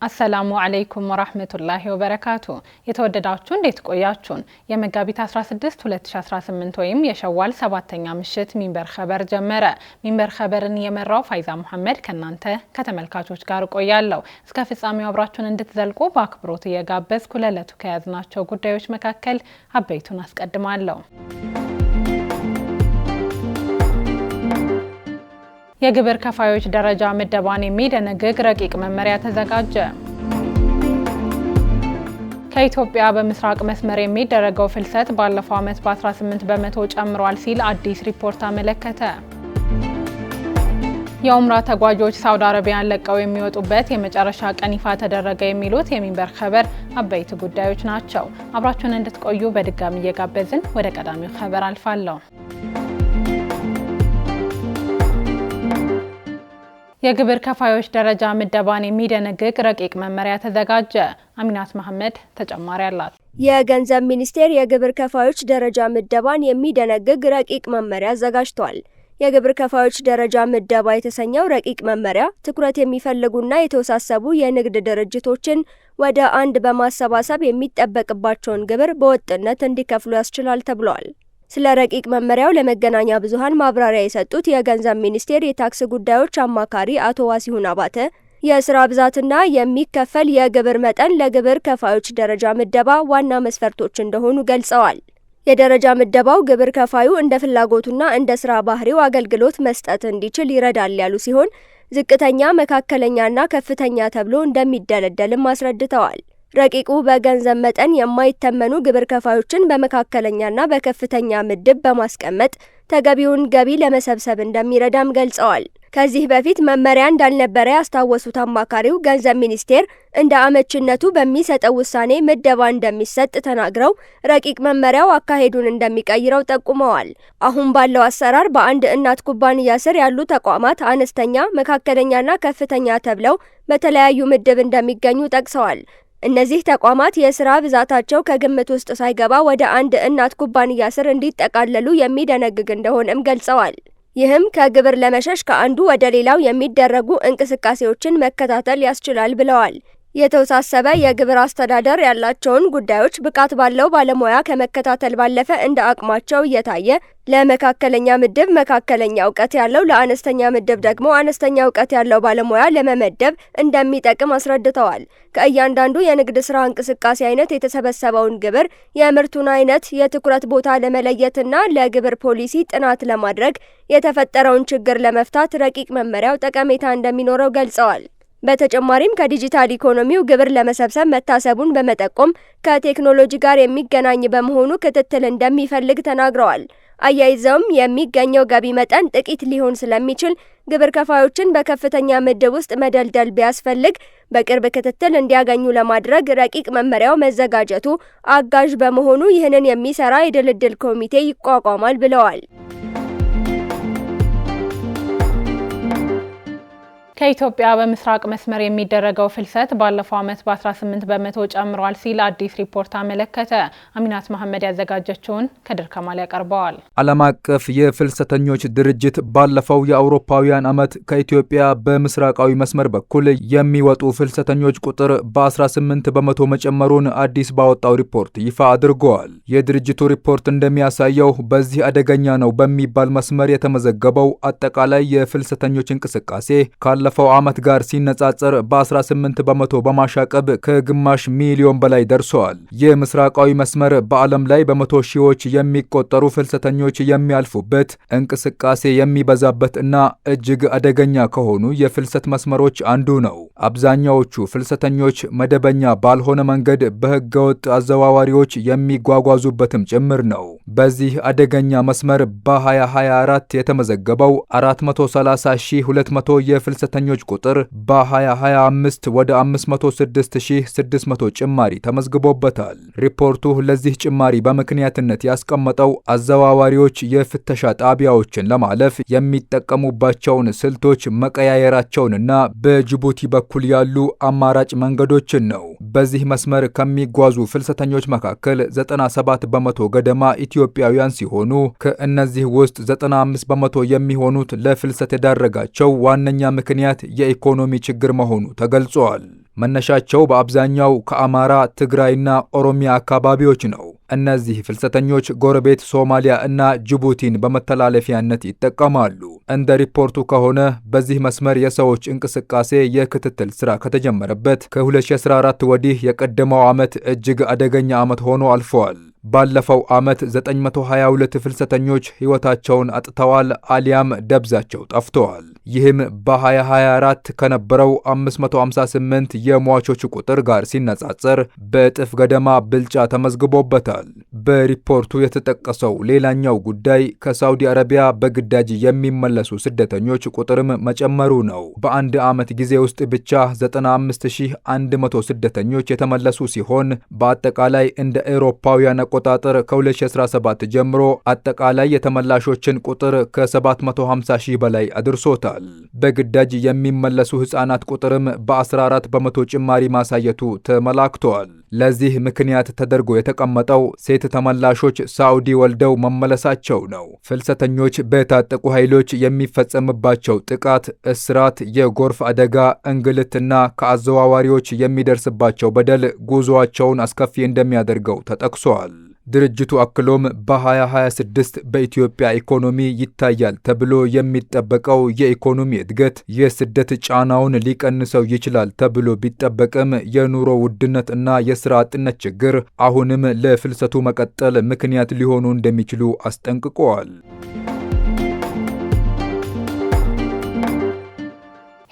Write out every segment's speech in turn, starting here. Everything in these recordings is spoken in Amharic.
አሰላሙ አለይኩም ወራህመቱላሂ ወበረካቱ የተወደዳችሁ እንዴት ቆያችሁን የመጋቢት 16 2018 ወይም የሸዋል 7ኛ ምሽት ሚንበር ኸበር ጀመረ ሚንበር ኸበርን የመራው ፋይዛ መሐመድ ከናንተ ከተመልካቾች ጋር ቆያለሁ እስከ ፍጻሜው አብራችሁን እንድትዘልቁ በአክብሮት እየጋበዝኩ ለለቱ ከያዝናቸው ጉዳዮች መካከል አበይቱን አስቀድማለሁ የግብር ከፋዮች ደረጃ ምደባን የሚደነግግ ረቂቅ መመሪያ ተዘጋጀ። ከኢትዮጵያ በምስራቅ መስመር የሚደረገው ፍልሰት ባለፈው ዓመት በ18 በመቶ ጨምሯል ሲል አዲስ ሪፖርት አመለከተ። የኡምራ ተጓዦች ሳውዲ አረቢያን ለቀው የሚወጡበት የመጨረሻ ቀን ይፋ ተደረገ የሚሉት የሚንበር ኸበር አበይት ጉዳዮች ናቸው። አብራችሁን እንድትቆዩ በድጋሚ እየጋበዝን ወደ ቀዳሚው ኸበር አልፋለሁ። የግብር ከፋዮች ደረጃ ምደባን የሚደነግግ ረቂቅ መመሪያ ተዘጋጀ። አሚናት መሐመድ ተጨማሪ አላት። የገንዘብ ሚኒስቴር የግብር ከፋዮች ደረጃ ምደባን የሚደነግግ ረቂቅ መመሪያ አዘጋጅቷል። የግብር ከፋዮች ደረጃ ምደባ የተሰኘው ረቂቅ መመሪያ ትኩረት የሚፈልጉና የተወሳሰቡ የንግድ ድርጅቶችን ወደ አንድ በማሰባሰብ የሚጠበቅባቸውን ግብር በወጥነት እንዲከፍሉ ያስችላል ተብሏል። ስለ ረቂቅ መመሪያው ለመገናኛ ብዙሃን ማብራሪያ የሰጡት የገንዘብ ሚኒስቴር የታክስ ጉዳዮች አማካሪ አቶ ዋሲሁን አባተ የስራ ብዛትና የሚከፈል የግብር መጠን ለግብር ከፋዮች ደረጃ ምደባ ዋና መስፈርቶች እንደሆኑ ገልጸዋል። የደረጃ ምደባው ግብር ከፋዩ እንደ ፍላጎቱና እንደ ስራ ባህሪው አገልግሎት መስጠት እንዲችል ይረዳል ያሉ ሲሆን ዝቅተኛ፣ መካከለኛና ከፍተኛ ተብሎ እንደሚደለደልም አስረድተዋል። ረቂቁ በገንዘብ መጠን የማይተመኑ ግብር ከፋዮችን በመካከለኛና በከፍተኛ ምድብ በማስቀመጥ ተገቢውን ገቢ ለመሰብሰብ እንደሚረዳም ገልጸዋል። ከዚህ በፊት መመሪያ እንዳልነበረ ያስታወሱት አማካሪው ገንዘብ ሚኒስቴር እንደ አመችነቱ በሚሰጠው ውሳኔ ምደባ እንደሚሰጥ ተናግረው ረቂቅ መመሪያው አካሄዱን እንደሚቀይረው ጠቁመዋል። አሁን ባለው አሰራር በአንድ እናት ኩባንያ ስር ያሉ ተቋማት አነስተኛ፣ መካከለኛና ከፍተኛ ተብለው በተለያዩ ምድብ እንደሚገኙ ጠቅሰዋል። እነዚህ ተቋማት የስራ ብዛታቸው ከግምት ውስጥ ሳይገባ ወደ አንድ እናት ኩባንያ ስር እንዲጠቃለሉ የሚደነግግ እንደሆነም ገልጸዋል። ይህም ከግብር ለመሸሽ ከአንዱ ወደ ሌላው የሚደረጉ እንቅስቃሴዎችን መከታተል ያስችላል ብለዋል። የተወሳሰበ የግብር አስተዳደር ያላቸውን ጉዳዮች ብቃት ባለው ባለሙያ ከመከታተል ባለፈ እንደ አቅማቸው እየታየ ለመካከለኛ ምድብ መካከለኛ እውቀት ያለው፣ ለአነስተኛ ምድብ ደግሞ አነስተኛ እውቀት ያለው ባለሙያ ለመመደብ እንደሚጠቅም አስረድተዋል። ከእያንዳንዱ የንግድ ስራ እንቅስቃሴ አይነት የተሰበሰበውን ግብር፣ የምርቱን አይነት፣ የትኩረት ቦታ ለመለየትና ለግብር ፖሊሲ ጥናት ለማድረግ የተፈጠረውን ችግር ለመፍታት ረቂቅ መመሪያው ጠቀሜታ እንደሚኖረው ገልጸዋል። በተጨማሪም ከዲጂታል ኢኮኖሚው ግብር ለመሰብሰብ መታሰቡን በመጠቆም ከቴክኖሎጂ ጋር የሚገናኝ በመሆኑ ክትትል እንደሚፈልግ ተናግረዋል። አያይዘውም የሚገኘው ገቢ መጠን ጥቂት ሊሆን ስለሚችል ግብር ከፋዮችን በከፍተኛ ምድብ ውስጥ መደልደል ቢያስፈልግ በቅርብ ክትትል እንዲያገኙ ለማድረግ ረቂቅ መመሪያው መዘጋጀቱ አጋዥ በመሆኑ ይህንን የሚሰራ የድልድል ኮሚቴ ይቋቋማል ብለዋል። ከኢትዮጵያ በምስራቅ መስመር የሚደረገው ፍልሰት ባለፈው ዓመት በ18 በመቶ ጨምሯል ሲል አዲስ ሪፖርት አመለከተ። አሚናት መሐመድ ያዘጋጀችውን ከድር ከማል ያቀርበዋል። ዓለም አቀፍ የፍልሰተኞች ድርጅት ባለፈው የአውሮፓውያን ዓመት ከኢትዮጵያ በምስራቃዊ መስመር በኩል የሚወጡ ፍልሰተኞች ቁጥር በ18 በመቶ መጨመሩን አዲስ ባወጣው ሪፖርት ይፋ አድርጓል። የድርጅቱ ሪፖርት እንደሚያሳየው በዚህ አደገኛ ነው በሚባል መስመር የተመዘገበው አጠቃላይ የፍልሰተኞች እንቅስቃሴ ካለፈው ዓመት ጋር ሲነጻጸር በ18 በመቶ በማሻቀብ ከግማሽ ሚሊዮን በላይ ደርሷል። የምስራቃዊ መስመር በዓለም ላይ በመቶ ሺዎች የሚቆጠሩ ፍልሰተኞች የሚያልፉበት፣ እንቅስቃሴ የሚበዛበት እና እጅግ አደገኛ ከሆኑ የፍልሰት መስመሮች አንዱ ነው። አብዛኛዎቹ ፍልሰተኞች መደበኛ ባልሆነ መንገድ በህገወጥ አዘዋዋሪዎች የሚጓጓዙበትም ጭምር ነው። በዚህ አደገኛ መስመር በ2024 የተመዘገበው 430,200 የፍልሰተኞች ቁጥር በ2025 ወደ 506,600 ጭማሪ ተመዝግቦበታል። ሪፖርቱ ለዚህ ጭማሪ በምክንያትነት ያስቀመጠው አዘዋዋሪዎች የፍተሻ ጣቢያዎችን ለማለፍ የሚጠቀሙባቸውን ስልቶች መቀያየራቸውንና በጅቡቲ በኩል ያሉ አማራጭ መንገዶችን ነው። በዚህ መስመር ከሚጓዙ ፍልሰተኞች መካከል 97 በመቶ ገደማ ኢትዮጵያውያን ሲሆኑ ከእነዚህ ውስጥ 95 በመቶ የሚሆኑት ለፍልሰት የዳረጋቸው ዋነኛ ምክንያት የኢኮኖሚ ችግር መሆኑ ተገልጿል። መነሻቸው በአብዛኛው ከአማራ፣ ትግራይና ኦሮሚያ አካባቢዎች ነው። እነዚህ ፍልሰተኞች ጎረቤት ሶማሊያ እና ጅቡቲን በመተላለፊያነት ይጠቀማሉ። እንደ ሪፖርቱ ከሆነ በዚህ መስመር የሰዎች እንቅስቃሴ የክትትል ስራ ከተጀመረበት ከ2014 ወዲህ የቀደመው ዓመት እጅግ አደገኛ ዓመት ሆኖ አልፈዋል። ባለፈው ዓመት 922 ፍልሰተኞች ሕይወታቸውን አጥተዋል አሊያም ደብዛቸው ጠፍተዋል። ይህም በ2024 ከነበረው 558 የሟቾች ቁጥር ጋር ሲነጻጸር በእጥፍ ገደማ ብልጫ ተመዝግቦበታል። በሪፖርቱ የተጠቀሰው ሌላኛው ጉዳይ ከሳውዲ አረቢያ በግዳጅ የሚመለሱ ስደተኞች ቁጥርም መጨመሩ ነው። በአንድ ዓመት ጊዜ ውስጥ ብቻ 95100 ስደተኞች የተመለሱ ሲሆን በአጠቃላይ እንደ አውሮፓውያን አቆጣጠር ከ2017 ጀምሮ አጠቃላይ የተመላሾችን ቁጥር ከ750 ሺህ በላይ አድርሶታል። በግዳጅ የሚመለሱ ሕፃናት ቁጥርም በ14 በመቶ ጭማሪ ማሳየቱ ተመላክቷል። ለዚህ ምክንያት ተደርጎ የተቀመጠው ሴት ተመላሾች ሳዑዲ ወልደው መመለሳቸው ነው። ፍልሰተኞች በታጠቁ ኃይሎች የሚፈጸምባቸው ጥቃት፣ እስራት፣ የጎርፍ አደጋ፣ እንግልትና ከአዘዋዋሪዎች የሚደርስባቸው በደል ጉዞአቸውን አስከፊ እንደሚያደርገው ተጠቅሷል። ድርጅቱ አክሎም በ2026 በኢትዮጵያ ኢኮኖሚ ይታያል ተብሎ የሚጠበቀው የኢኮኖሚ እድገት የስደት ጫናውን ሊቀንሰው ይችላል ተብሎ ቢጠበቅም የኑሮ ውድነት እና የሥራ አጥነት ችግር አሁንም ለፍልሰቱ መቀጠል ምክንያት ሊሆኑ እንደሚችሉ አስጠንቅቀዋል።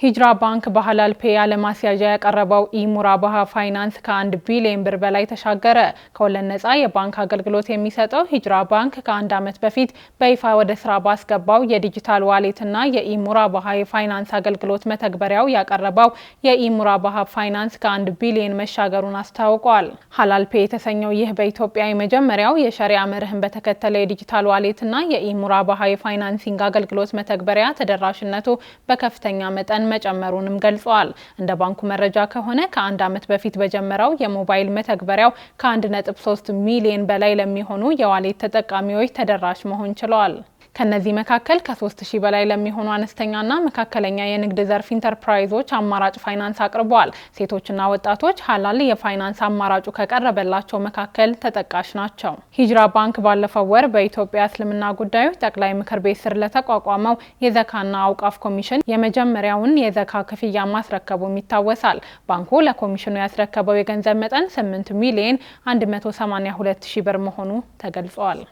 ሂጅራ ባንክ በሐላል ፔ ያለማስያዣ ያቀረበው ኢሙራባሃ ፋይናንስ ከ1 ቢሊዮን ብር በላይ ተሻገረ። ከወለድ ነጻ የባንክ አገልግሎት የሚሰጠው ሂጅራ ባንክ ከ1 ዓመት በፊት በይፋ ወደ ስራ ባስገባው የዲጂታል ዋሌትና የኢሙራባሃ የፋይናንስ አገልግሎት መተግበሪያው ያቀረበው የኢሙራባሃ ፋይናንስ ከ1 ቢሊዮን መሻገሩን አስታውቋል። ሐላል ፔ የተሰኘው ይህ በኢትዮጵያ የመጀመሪያው የሸሪዓ መርህን በተከተለ የዲጂታል ዋሌትና የኢሙራባሃ የፋይናንሲንግ አገልግሎት መተግበሪያ ተደራሽነቱ በከፍተኛ መጠን መጨመሩንም ገልጸዋል። እንደ ባንኩ መረጃ ከሆነ ከ1 ዓመት በፊት በጀመረው የሞባይል መተግበሪያው ከ1.3 ሚሊዮን በላይ ለሚሆኑ የዋሌት ተጠቃሚዎች ተደራሽ መሆን ችለዋል። ከነዚህ መካከል ከ3000 በላይ ለሚሆኑ አነስተኛና መካከለኛ የንግድ ዘርፍ ኢንተርፕራይዞች አማራጭ ፋይናንስ አቅርበዋል። ሴቶችና ወጣቶች ሐላል የፋይናንስ አማራጩ ከቀረበላቸው መካከል ተጠቃሽ ናቸው። ሂጅራ ባንክ ባለፈው ወር በኢትዮጵያ እስልምና ጉዳዮች ጠቅላይ ምክር ቤት ስር ለተቋቋመው የዘካና አውቃፍ ኮሚሽን የመጀመሪያውን የዘካ ክፍያ ማስረከቡም ይታወሳል። ባንኩ ለኮሚሽኑ ያስረከበው የገንዘብ መጠን 8 ሚሊዮን 182 ሺህ ብር መሆኑ ተገልጿል።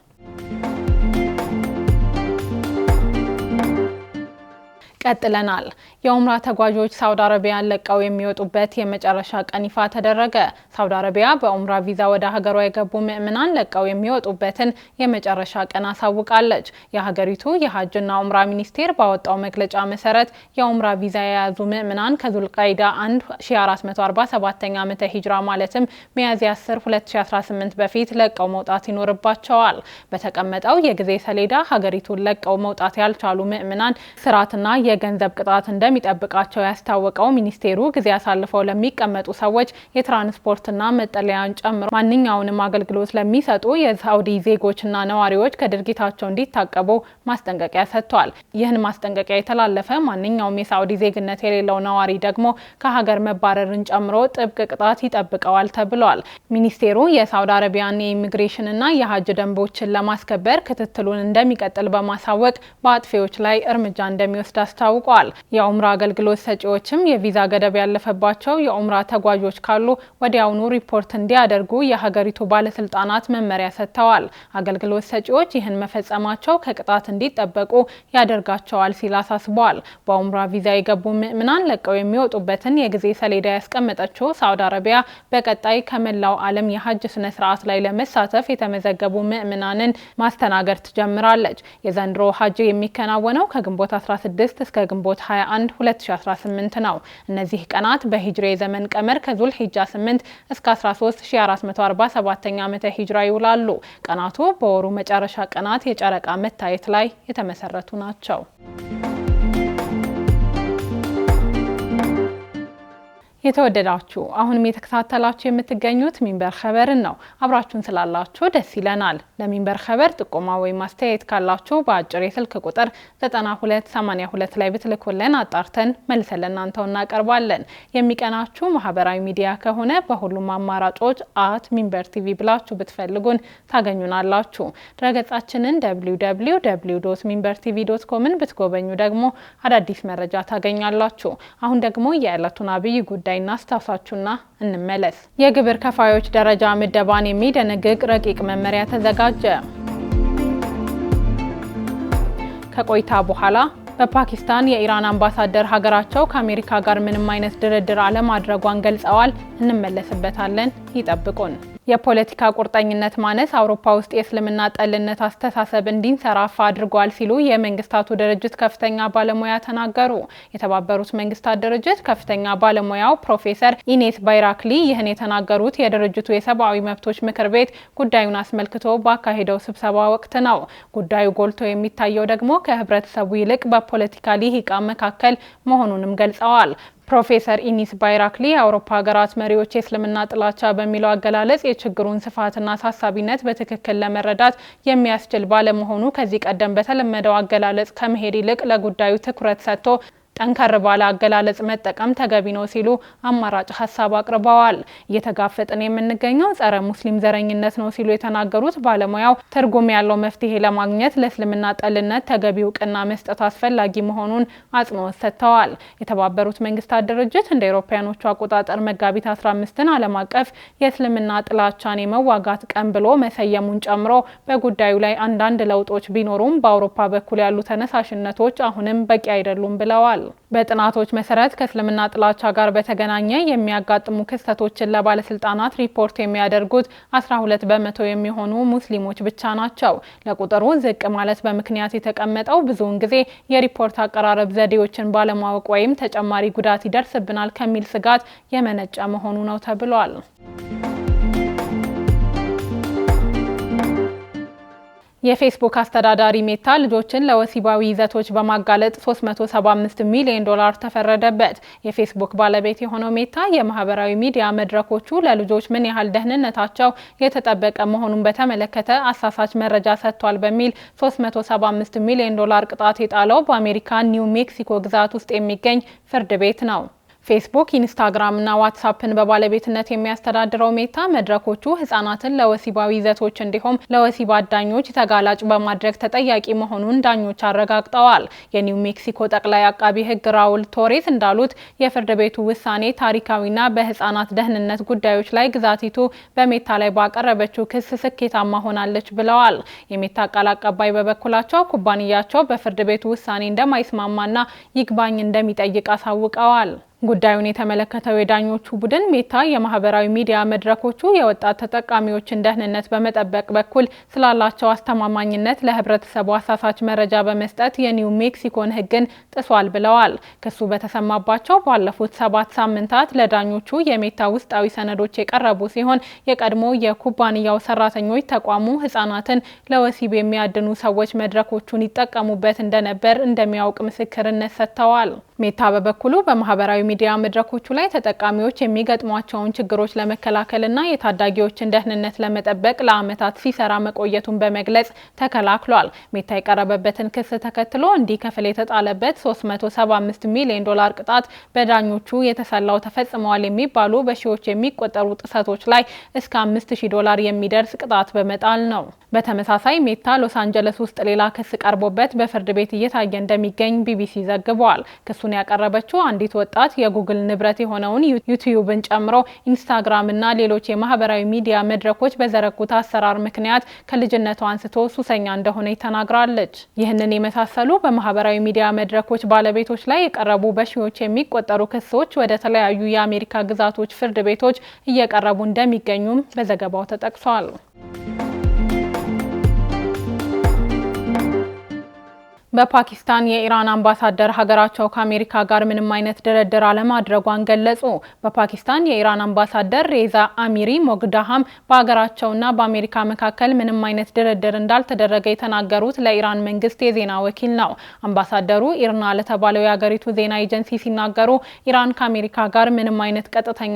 ቀጥለናል። የኡምራ ተጓዦች ሳውዲ አረቢያን ለቀው የሚወጡበት የመጨረሻ ቀን ይፋ ተደረገ። ሳውዲ አረቢያ በኡምራ ቪዛ ወደ ሀገሯ የገቡ ምዕመናን ለቀው የሚወጡበትን የመጨረሻ ቀን አሳውቃለች። የሀገሪቱ የሀጅና ኡምራ ሚኒስቴር ባወጣው መግለጫ መሰረት የኡምራ ቪዛ የያዙ ምዕመናን ከዙልቃይዳ 1 1447 ዓመተ ሂጅራ ማለትም ሚያዝያ 10 2018 በፊት ለቀው መውጣት ይኖርባቸዋል። በተቀመጠው የጊዜ ሰሌዳ ሀገሪቱን ለቀው መውጣት ያልቻሉ ምዕመናን ስራትና የገንዘብ ቅጣት እንደሚጠብቃቸው ያስታወቀው ሚኒስቴሩ ጊዜ አሳልፈው ለሚቀመጡ ሰዎች የትራንስፖርትና መጠለያን ጨምሮ ማንኛውንም አገልግሎት ለሚሰጡ የሳውዲ ዜጎችና ነዋሪዎች ከድርጊታቸው እንዲታቀቡ ማስጠንቀቂያ ሰጥቷል። ይህን ማስጠንቀቂያ የተላለፈ ማንኛውም የሳውዲ ዜግነት የሌለው ነዋሪ ደግሞ ከሀገር መባረርን ጨምሮ ጥብቅ ቅጣት ይጠብቀዋል ተብሏል። ሚኒስቴሩ የሳውዲ አረቢያን የኢሚግሬሽንና የሀጅ ደንቦችን ለማስከበር ክትትሉን እንደሚቀጥል በማሳወቅ በአጥፊዎች ላይ እርምጃ እንደሚወስድ ታውቋል። የኡምራ አገልግሎት ሰጪዎችም የቪዛ ገደብ ያለፈባቸው የኡምራ ተጓዦች ካሉ ወዲያውኑ ሪፖርት እንዲያደርጉ የሀገሪቱ ባለስልጣናት መመሪያ ሰጥተዋል። አገልግሎት ሰጪዎች ይህን መፈጸማቸው ከቅጣት እንዲጠበቁ ያደርጋቸዋል ሲል አሳስቧል። በኡምራ ቪዛ የገቡ ምዕመናን ለቀው የሚወጡበትን የጊዜ ሰሌዳ ያስቀመጠችው ሳውዲ አረቢያ በቀጣይ ከመላው ዓለም የሀጅ ስነ ስርዓት ላይ ለመሳተፍ የተመዘገቡ ምዕመናንን ማስተናገድ ትጀምራለች። የዘንድሮ ሀጅ የሚከናወነው ከግንቦት 16 እስከ ግንቦት 21 2018 ነው። እነዚህ ቀናት በሂጅራ የዘመን ቀመር ከዙል ሂጃ 8 እስከ 13447 ዓመተ ሂጅራ ይውላሉ። ቀናቱ በወሩ መጨረሻ ቀናት የጨረቃ መታየት ላይ የተመሰረቱ ናቸው። የተወደዳችሁ አሁንም የተከታተላችሁ የምትገኙት ሚንበር ኸበርን ነው። አብራችሁን ስላላችሁ ደስ ይለናል። ለሚንበር ኸበር ጥቆማ ወይም ማስተያየት ካላችሁ በአጭር የስልክ ቁጥር 9282 ላይ ብትልኩልን አጣርተን መልሰን ለእናንተው እናቀርባለን። የሚቀናችሁ ማህበራዊ ሚዲያ ከሆነ በሁሉም አማራጮች @ሚንበር ቲቪ ብላችሁ ብትፈልጉን ታገኙናላችሁ። ድረገጻችንን www.minbertv.com ብትጎበኙ ደግሞ አዳዲስ መረጃ ታገኛላችሁ። አሁን ደግሞ የዕለቱን አብይ ጉዳይ እናስታውሳችሁና እንመለስ። የግብር ከፋዮች ደረጃ ምደባን የሚደነግግ ረቂቅ መመሪያ ተዘጋጀ። ከቆይታ በኋላ በፓኪስታን የኢራን አምባሳደር ሀገራቸው ከአሜሪካ ጋር ምንም አይነት ድርድር አለማድረጓን ገልጸዋል። እንመለስበታለን። ይጠብቁን። የፖለቲካ ቁርጠኝነት ማነስ አውሮፓ ውስጥ የእስልምና ጠልነት አስተሳሰብ እንዲንሰራፋ አድርጓል ሲሉ የመንግስታቱ ድርጅት ከፍተኛ ባለሙያ ተናገሩ። የተባበሩት መንግስታት ድርጅት ከፍተኛ ባለሙያው ፕሮፌሰር ኢኔስ ባይራክሊ ይህን የተናገሩት የድርጅቱ የሰብአዊ መብቶች ምክር ቤት ጉዳዩን አስመልክቶ ባካሄደው ስብሰባ ወቅት ነው። ጉዳዩ ጎልቶ የሚታየው ደግሞ ከህብረተሰቡ ይልቅ በፖለቲካ ልሂቃን መካከል መሆኑንም ገልጸዋል። ፕሮፌሰር ኢኒስ ባይራክሊ የአውሮፓ ሀገራት መሪዎች የእስልምና ጥላቻ በሚለው አገላለጽ የችግሩን ስፋትና አሳሳቢነት በትክክል ለመረዳት የሚያስችል ባለመሆኑ ከዚህ ቀደም በተለመደው አገላለጽ ከመሄድ ይልቅ ለጉዳዩ ትኩረት ሰጥቶ ጠንከር ባለ አገላለጽ መጠቀም ተገቢ ነው ሲሉ አማራጭ ሀሳብ አቅርበዋል። እየተጋፈጥን የምንገኘው ጸረ ሙስሊም ዘረኝነት ነው ሲሉ የተናገሩት ባለሙያው ትርጉም ያለው መፍትሄ ለማግኘት ለእስልምና ጠልነት ተገቢ እውቅና መስጠት አስፈላጊ መሆኑን አጽንኦት ሰጥተዋል። የተባበሩት መንግስታት ድርጅት እንደ አውሮፓውያኖቹ አቆጣጠር መጋቢት 15ን ዓለም አቀፍ የእስልምና ጥላቻን የመዋጋት ቀን ብሎ መሰየሙን ጨምሮ በጉዳዩ ላይ አንዳንድ ለውጦች ቢኖሩም በአውሮፓ በኩል ያሉ ተነሳሽነቶች አሁንም በቂ አይደሉም ብለዋል። በጥናቶች መሰረት ከእስልምና ጥላቻ ጋር በተገናኘ የሚያጋጥሙ ክስተቶችን ለባለስልጣናት ሪፖርት የሚያደርጉት 12 በመቶ የሚሆኑ ሙስሊሞች ብቻ ናቸው። ለቁጥሩ ዝቅ ማለት በምክንያት የተቀመጠው ብዙውን ጊዜ የሪፖርት አቀራረብ ዘዴዎችን ባለማወቅ ወይም ተጨማሪ ጉዳት ይደርስብናል ከሚል ስጋት የመነጨ መሆኑ ነው ተብሏል። የፌስቡክ አስተዳዳሪ ሜታ ልጆችን ለወሲባዊ ይዘቶች በማጋለጥ $375 ሚሊዮን ተፈረደበት። የፌስቡክ ባለቤት የሆነው ሜታ የማህበራዊ ሚዲያ መድረኮቹ ለልጆች ምን ያህል ደህንነታቸው የተጠበቀ መሆኑን በተመለከተ አሳሳች መረጃ ሰጥቷል በሚል $375 ሚሊዮን ቅጣት የጣለው በአሜሪካ ኒው ሜክሲኮ ግዛት ውስጥ የሚገኝ ፍርድ ቤት ነው። ፌስቡክ፣ ኢንስታግራም እና ዋትስአፕን በባለቤትነት የሚያስተዳድረው ሜታ መድረኮቹ ህጻናትን ለወሲባዊ ይዘቶች እንዲሁም ለወሲብ አዳኞች ተጋላጭ በማድረግ ተጠያቂ መሆኑን ዳኞች አረጋግጠዋል። የኒው ሜክሲኮ ጠቅላይ አቃቢ ህግ ራውል ቶሬስ እንዳሉት የፍርድ ቤቱ ውሳኔ ታሪካዊና በህጻናት ደህንነት ጉዳዮች ላይ ግዛቲቱ በሜታ ላይ ባቀረበችው ክስ ስኬታማ ሆናለች ብለዋል። የሜታ ቃል አቀባይ በበኩላቸው ኩባንያቸው በፍርድ ቤቱ ውሳኔ እንደማይስማማና ይግባኝ እንደሚጠይቅ አሳውቀዋል። ጉዳዩን የተመለከተው የዳኞቹ ቡድን ሜታ የማህበራዊ ሚዲያ መድረኮቹ የወጣት ተጠቃሚዎችን ደህንነት በመጠበቅ በኩል ስላላቸው አስተማማኝነት ለህብረተሰቡ አሳሳች መረጃ በመስጠት የኒው ሜክሲኮን ህግን ጥሷል ብለዋል። ክሱ በተሰማባቸው ባለፉት 7 ሳምንታት ለዳኞቹ የሜታ ውስጣዊ ሰነዶች የቀረቡ ሲሆን የቀድሞ የኩባንያው ሰራተኞች ተቋሙ ህጻናትን ለወሲብ የሚያድኑ ሰዎች መድረኮቹን ይጠቀሙበት እንደነበር እንደሚያውቅ ምስክርነት ሰጥተዋል። ሜታ በበኩሉ በማህበራዊ ሚዲያ መድረኮቹ ላይ ተጠቃሚዎች የሚገጥሟቸውን ችግሮች ለመከላከልና የታዳጊዎችን ደህንነት ለመጠበቅ ለዓመታት ሲሰራ መቆየቱን በመግለጽ ተከላክሏል። ሜታ የቀረበበትን ክስ ተከትሎ እንዲከፍል የተጣለበት $375 ሚሊዮን ቅጣት በዳኞቹ የተሰላው ተፈጽመዋል የሚባሉ በሺዎች የሚቆጠሩ ጥሰቶች ላይ እስከ $5000 የሚደርስ ቅጣት በመጣል ነው። በተመሳሳይ ሜታ ሎስ አንጀለስ ውስጥ ሌላ ክስ ቀርቦበት በፍርድ ቤት እየታየ እንደሚገኝ ቢቢሲ ዘግቧል። ክሱን ያቀረበችው አንዲት ወጣት የጉግል ንብረት የሆነውን ዩቲዩብን ጨምሮ ኢንስታግራም እና ሌሎች የማህበራዊ ሚዲያ መድረኮች በዘረጉት አሰራር ምክንያት ከልጅነቷ አንስቶ ሱሰኛ እንደሆነ ተናግራለች። ይህንን የመሳሰሉ በማህበራዊ ሚዲያ መድረኮች ባለቤቶች ላይ የቀረቡ በሺዎች የሚቆጠሩ ክሶች ወደ ተለያዩ የአሜሪካ ግዛቶች ፍርድ ቤቶች እየቀረቡ እንደሚገኙም በዘገባው ተጠቅሷል። በፓኪስታን የኢራን አምባሳደር ሀገራቸው ከአሜሪካ ጋር ምንም አይነት ድርድር አለማድረጓን ገለጹ። በፓኪስታን የኢራን አምባሳደር ሬዛ አሚሪ ሞግዳሃም በሀገራቸውና በአሜሪካ መካከል ምንም አይነት ድርድር እንዳልተደረገ የተናገሩት ለኢራን መንግስት የዜና ወኪል ነው። አምባሳደሩ ኢርና ለተባለው የሀገሪቱ ዜና ኤጀንሲ ሲናገሩ ኢራን ከአሜሪካ ጋር ምንም አይነት ቀጥተኛ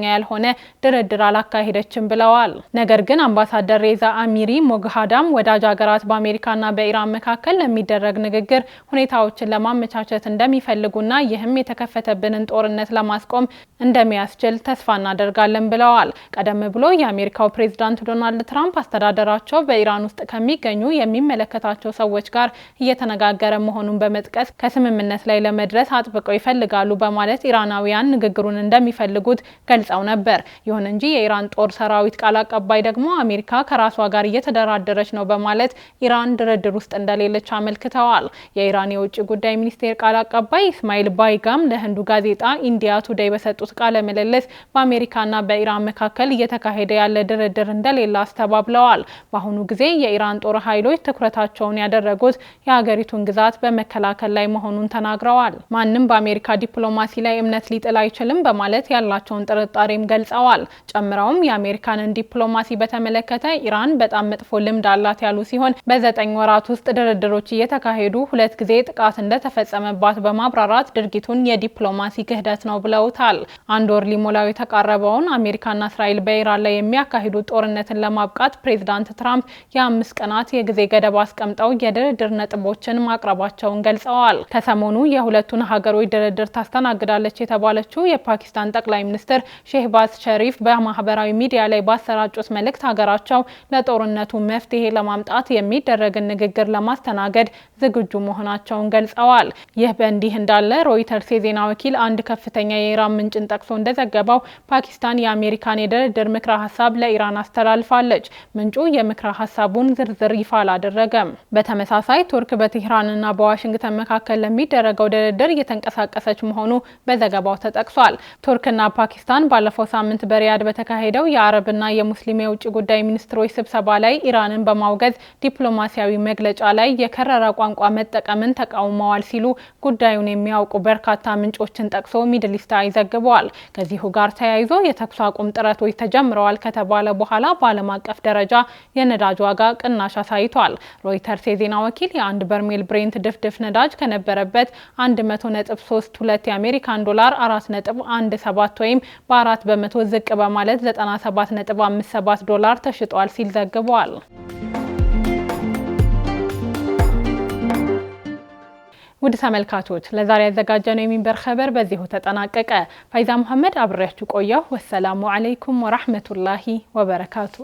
ያልሆነ ድርድር አላካሄደችም ብለዋል። ነገር ግን አምባሳደር ሬዛ አሚሪ ሞግሃዳም ወዳጅ ሀገራት በአሜሪካና በኢራን መካከል ደረግ ንግግር ሁኔታዎችን ለማመቻቸት እንደሚፈልጉና ይህም የተከፈተብንን ጦርነት ለማስቆም እንደሚያስችል ተስፋ እናደርጋለን ብለዋል። ቀደም ብሎ የአሜሪካው ፕሬዝዳንት ዶናልድ ትራምፕ አስተዳደራቸው በኢራን ውስጥ ከሚገኙ የሚመለከታቸው ሰዎች ጋር እየተነጋገረ መሆኑን በመጥቀስ ከስምምነት ላይ ለመድረስ አጥብቀው ይፈልጋሉ በማለት ኢራናውያን ንግግሩን እንደሚፈልጉት ገልጸው ነበር። ይሁን እንጂ የኢራን ጦር ሰራዊት ቃል አቀባይ ደግሞ አሜሪካ ከራሷ ጋር እየተደራደረች ነው በማለት ኢራን ድርድር ውስጥ እንደሌለች አመልክተዋል። የኢራን የውጭ ጉዳይ ሚኒስቴር ቃል አቀባይ እስማኤል ባይጋም ለህንዱ ጋዜጣ ኢንዲያ ቱዴይ በሰጡት ቃለ ምልልስ በአሜሪካና በኢራን መካከል እየተካሄደ ያለ ድርድር እንደሌለ አስተባብለዋል። በአሁኑ ጊዜ የኢራን ጦር ኃይሎች ትኩረታቸውን ያደረጉት የሀገሪቱን ግዛት በመከላከል ላይ መሆኑን ተናግረዋል። ማንም በአሜሪካ ዲፕሎማሲ ላይ እምነት ሊጥል አይችልም በማለት ያላቸውን ጥርጣሬም ገልጸዋል። ጨምረውም የአሜሪካንን ዲፕሎማሲ በተመለከተ ኢራን በጣም መጥፎ ልምድ አላት ያሉ ሲሆን በ9 ወራት ውስጥ ድርድሮች እየተካሄዱ 2 ጊዜ ጥቃት እንደተፈጸመባት በማብራራት ድርጊቱን የዲፕሎማሲ ክህደት ነው ብለውታል። 1 ወር ሊሞላው የተቃረበውን አሜሪካና እስራኤል በኢራን ላይ የሚያካሂዱት ጦርነትን ለማብቃት ፕሬዝዳንት ትራምፕ የ5 ቀናት የጊዜ ገደብ አስቀምጠው የድርድር ነጥቦችን ማቅረባቸውን ገልጸዋል። ከሰሞኑ የሁለቱን ሀገሮች ድርድር ታስተናግዳለች የተባለችው የፓኪስታን ጠቅላይ ሚኒስትር ሼህባዝ ሸሪፍ በማህበራዊ ሚዲያ ላይ ባሰራጩት መልእክት ሀገራቸው ለጦርነቱ መፍትሄ ለማምጣት የሚደረግን ንግግር ለማስተናገድ ዝግጁ መሆናቸውን ገልጸዋል። ይህ በእንዲህ እንዳለ ሮይተርስ የዜና ወኪል አንድ ከፍተኛ የኢራን ምንጭን ጠቅሶ እንደዘገበው ፓኪስታን የአሜሪካን የድርድር ምክረ ሀሳብ ለኢራን አስተላልፋለች። ምንጩ የምክረ ሀሳቡን ዝርዝር ይፋ አላደረገም። በተመሳሳይ ቱርክ በቴህራንና በዋሽንግተን መካከል ለሚደረገው ድርድር እየተንቀሳቀሰች መሆኑ በዘገባው ተጠቅሷል። ቱርክና ፓኪስታን ባለፈው ሳምንት በሪያድ በተካሄደው የአረብና የሙስሊም የውጭ ጉዳይ ሚኒስትሮች ስብሰባ ላይ ኢራንን በማውገዝ ዲፕሎማሲያዊ መግለጫ ላይ የከረረ ቋንቋ መጠቀምን ተቃውመዋል ሲሉ ጉዳዩን የሚያውቁ በርካታ ምንጮችን ጠቅሶ ሚድል ኢስት አይ ዘግቧል። ከዚሁ ጋር ተያይዞ የተኩስ አቁም ጥረቶች ተጀምረዋል ከተባለ በኋላ በዓለም አቀፍ ደረጃ የነዳጅ ዋጋ ቅናሽ አሳይቷል። ሮይተርስ የዜና ወኪል የ1 በርሜል ብሬንት ድፍድፍ ነዳጅ ከነበረበት 100.32 የአሜሪካን ዶላር 4.17 ወይም በ4 በመቶ ዝቅ በማለት 97.57 ዶላር ተሽጧል ሲል ዘግቧል። ውድ ተመልካቾች ለዛሬ ያዘጋጀነው የሚንበር ኸበር በዚሁ ተጠናቀቀ። ፋይዛ መሐመድ አብሬያችሁ ቆየሁ። ወሰላሙ አለይኩም ወራህመቱላሂ ወበረካቱ።